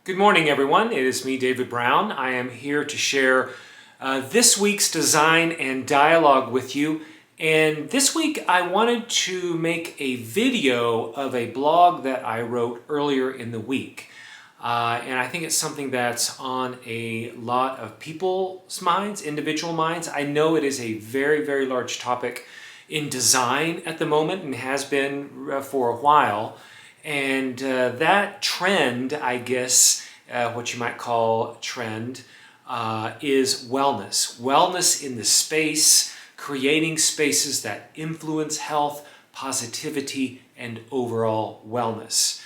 Good morning, everyone. It is me, David Brown. I am here to share this week's design and dialogue with you. And this week I wanted to make a video of a blog that I wrote earlier in the week. And I think it's something that's on a lot of people's minds, individual minds. I know it is a very, very large topic in design at the moment and has been for a while. And that trend, I guess, what you might call trend, is wellness. Wellness in the space, creating spaces that influence health, positivity, and overall wellness.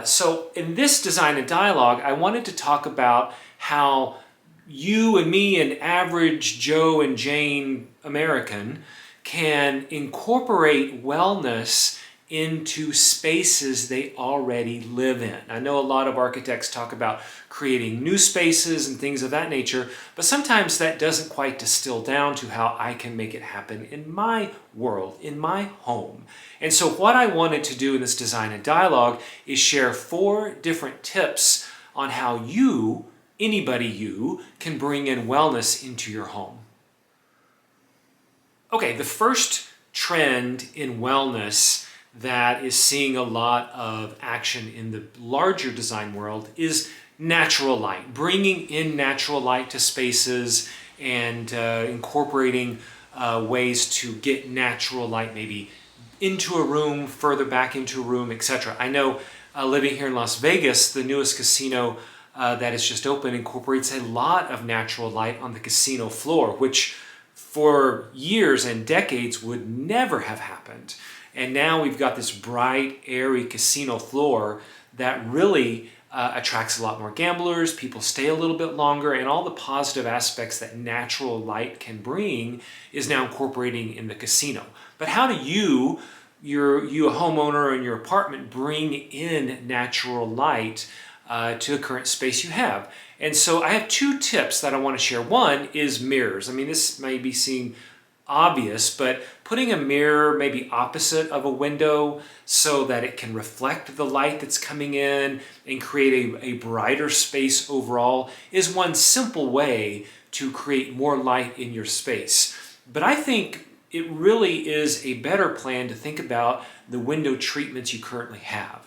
So in this design and dialogue, I wanted to talk about how you and me, an average Joe and Jane American, can incorporate wellness into spaces they already live in. I know a lot of architects talk about creating new spaces and things of that nature, but sometimes that doesn't quite distill down to how I can make it happen in my world, in my home. And so what I wanted to do in this design and dialogue is share 4 different tips on how you, anybody you, can bring in wellness into your home. Okay, the first trend in wellness that is seeing a lot of action in the larger design world is natural light, bringing in natural light to spaces and incorporating ways to get natural light maybe into a room, further back into a room, etc. I know living here in Las Vegas, the newest casino that has just opened incorporates a lot of natural light on the casino floor, which for years and decades would never have happened. And now we've got this bright, airy casino floor that really attracts a lot more gamblers. People stay a little bit longer, and all the positive aspects that natural light can bring is now incorporating in the casino. But how do you a homeowner in your apartment, bring in natural light to the current space you have? And so I have 2 tips that I want to share. One is mirrors. I mean, this may be seen obvious, but putting a mirror maybe opposite of a window so that it can reflect the light that's coming in and create a brighter space overall is one simple way to create more light in your space. But I think it really is a better plan to think about the window treatments you currently have.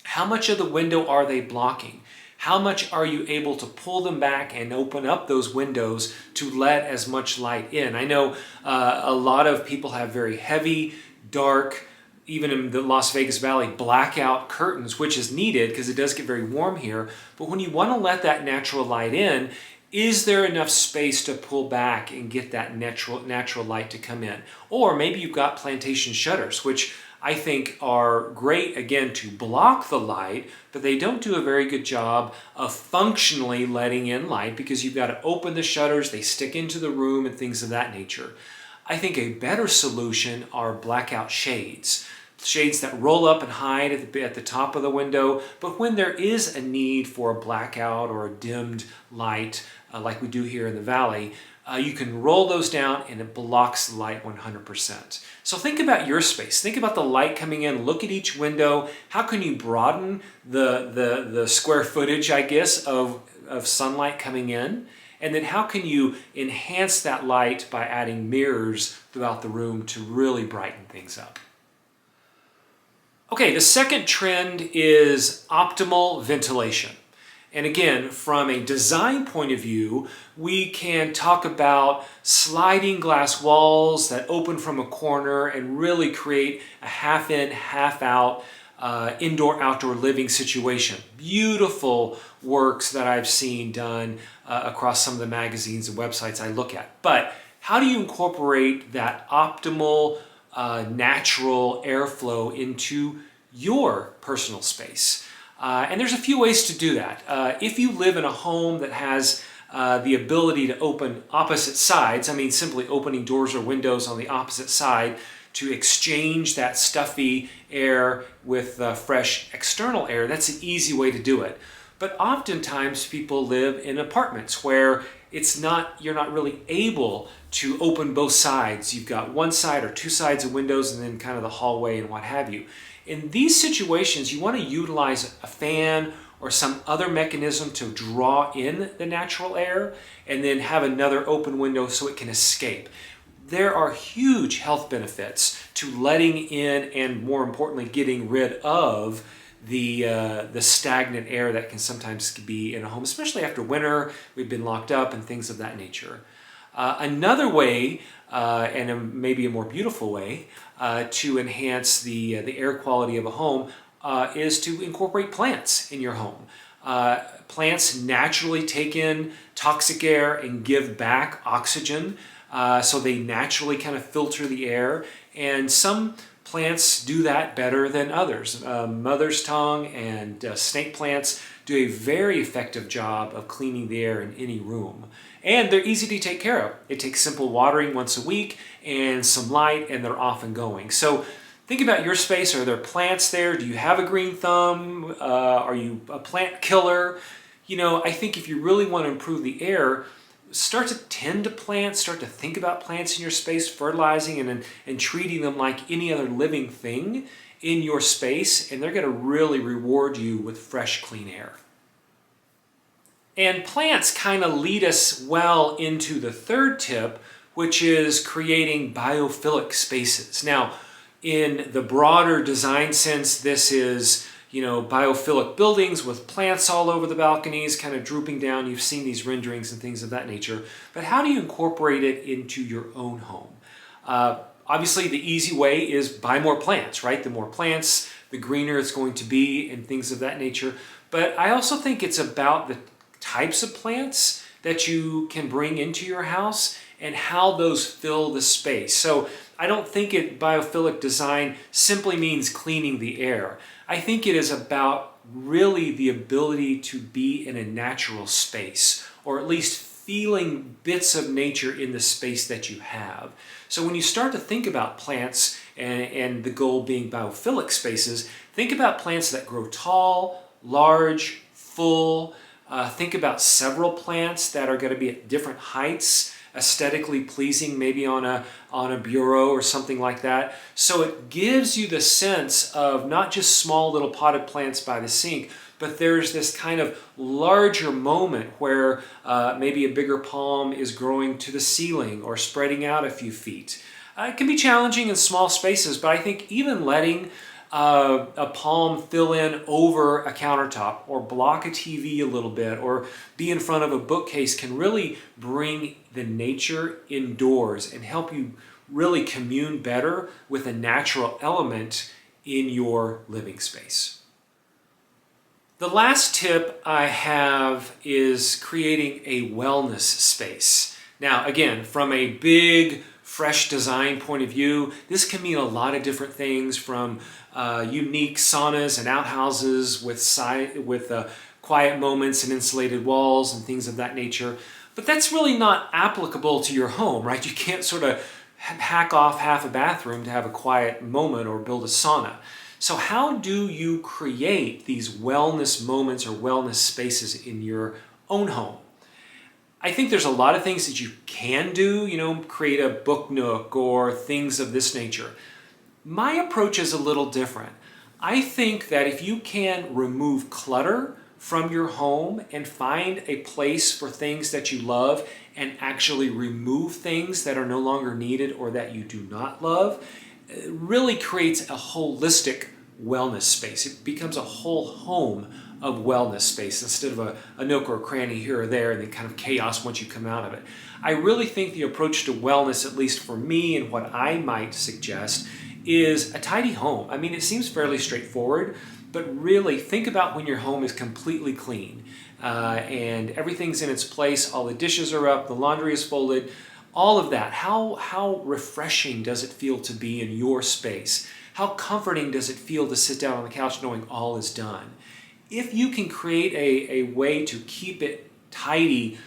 How much of the window are they blocking? How much are you able to pull them back and open up those windows to let as much light in? I know a lot of people have very heavy, dark, even in the Las Vegas Valley, blackout curtains, which is needed because it does get very warm here. But when you want to let that natural light in, is there enough space to pull back and get that natural light to come in? Or maybe you've got plantation shutters, which I think are great, again, to block the light, but they don't do a very good job of functionally letting in light because you've got to open the shutters, they stick into the room and things of that nature. I think a better solution are blackout shades. Shades that roll up and hide at the top of the window, but when there is a need for a blackout or a dimmed light, like we do here in the valley, you can roll those down and it blocks the light 100%. So think about your space. Think about the light coming in. Look at each window. How can you broaden the square footage, I guess, of sunlight coming in? And then how can you enhance that light by adding mirrors throughout the room to really brighten things up? Okay, the second trend is optimal ventilation. And again, from a design point of view, we can talk about sliding glass walls that open from a corner and really create a half-in, half-out indoor-outdoor living situation. Beautiful works that I've seen done across some of the magazines and websites I look at. But how do you incorporate that optimal, natural airflow into your personal space? And there's a few ways to do that. If you live in a home that has the ability to open opposite sides, I mean simply opening doors or windows on the opposite side to exchange that stuffy air with fresh external air, that's an easy way to do it. But oftentimes people live in apartments where you're not really able to open both sides. You've got one side or 2 sides of windows and then kind of the hallway and what have you. In these situations, you want to utilize a fan or some other mechanism to draw in the natural air and then have another open window so it can escape. There are huge health benefits to letting in and, more importantly, getting rid of the stagnant air that can sometimes be in a home, especially after winter. We've been locked up and things of that nature. Another way, maybe a more beautiful way, to enhance the air quality of a home is to incorporate plants in your home. Plants naturally take in toxic air and give back oxygen, so they naturally kind of filter the air, and some plants do that better than others. Mother's tongue and snake plants do a very effective job of cleaning the air in any room. And they're easy to take care of. It takes simple watering once a week and some light, and they're off and going. So think about your space. Are there plants there? Do you have a green thumb? Are you a plant killer? You know, I think if you really want to improve the air, start to tend to plants, start to think about plants in your space, fertilizing and treating them like any other living thing in your space, and they're going to really reward you with fresh, clean air. And plants kind of lead us well into the third tip, which is creating biophilic spaces. Now, in the broader design sense, this is, biophilic buildings with plants all over the balconies, kind of drooping down. You've seen these renderings and things of that nature. But how do you incorporate it into your own home? Obviously, the easy way is buy more plants, right? The more plants, the greener it's going to be and things of that nature. But I also think it's about the types of plants that you can bring into your house and how those fill the space. So I don't think biophilic design simply means cleaning the air. I think it is about really the ability to be in a natural space, or at least feeling bits of nature in the space that you have. So when you start to think about plants and the goal being biophilic spaces, think about plants that grow tall, large, full. Think about several plants that are going to be at different heights, aesthetically pleasing, maybe on a bureau or something like that. So it gives you the sense of not just small little potted plants by the sink, but there's this kind of larger moment where maybe a bigger palm is growing to the ceiling or spreading out a few feet. It can be challenging in small spaces, but I think even letting a palm fill in over a countertop or block a TV a little bit or be in front of a bookcase can really bring the nature indoors and help you really commune better with a natural element in your living space. The last tip I have is creating a wellness space. Now, again, from a big, fresh design point of view, this can mean a lot of different things, from unique saunas and outhouses with quiet moments and insulated walls and things of that nature. But that's really not applicable to your home, right? You can't sort of hack off half a bathroom to have a quiet moment or build a sauna. So how do you create these wellness moments or wellness spaces in your own home? I think there's a lot of things that you can do, create a book nook or things of this nature. My approach is a little different. I think that if you can remove clutter from your home and find a place for things that you love and actually remove things that are no longer needed or that you do not love, it really creates a holistic wellness space. It becomes a whole home of wellness space instead of a nook or a cranny here or there and then kind of chaos once you come out of it. I really think the approach to wellness, at least for me and what I might suggest, is a tidy home. I mean, it seems fairly straightforward, but really think about when your home is completely clean and everything's in its place, all the dishes are up, the laundry is folded, all of that. How refreshing does it feel to be in your space? How comforting does it feel to sit down on the couch knowing all is done? If you can create a way to keep it tidy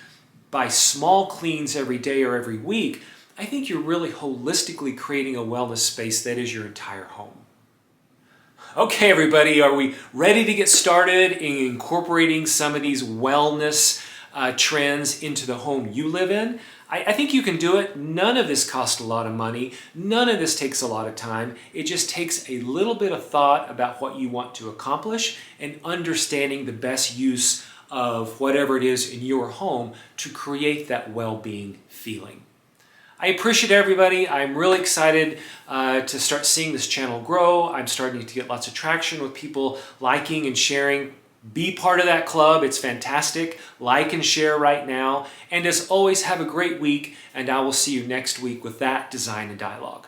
by small cleans every day or every week, I think you're really holistically creating a wellness space that is your entire home. Okay, everybody, are we ready to get started in incorporating some of these wellness trends into the home you live in. I think you can do it. None of this costs a lot of money. None of this takes a lot of time. It just takes a little bit of thought about what you want to accomplish and understanding the best use of whatever it is in your home to create that well-being feeling. I appreciate everybody. I'm really excited to start seeing this channel grow. I'm starting to get lots of traction with people liking and sharing. Be part of that club. It's fantastic. Like and share right now. And as always, have a great week, and I will see you next week with that Design and Dialogue.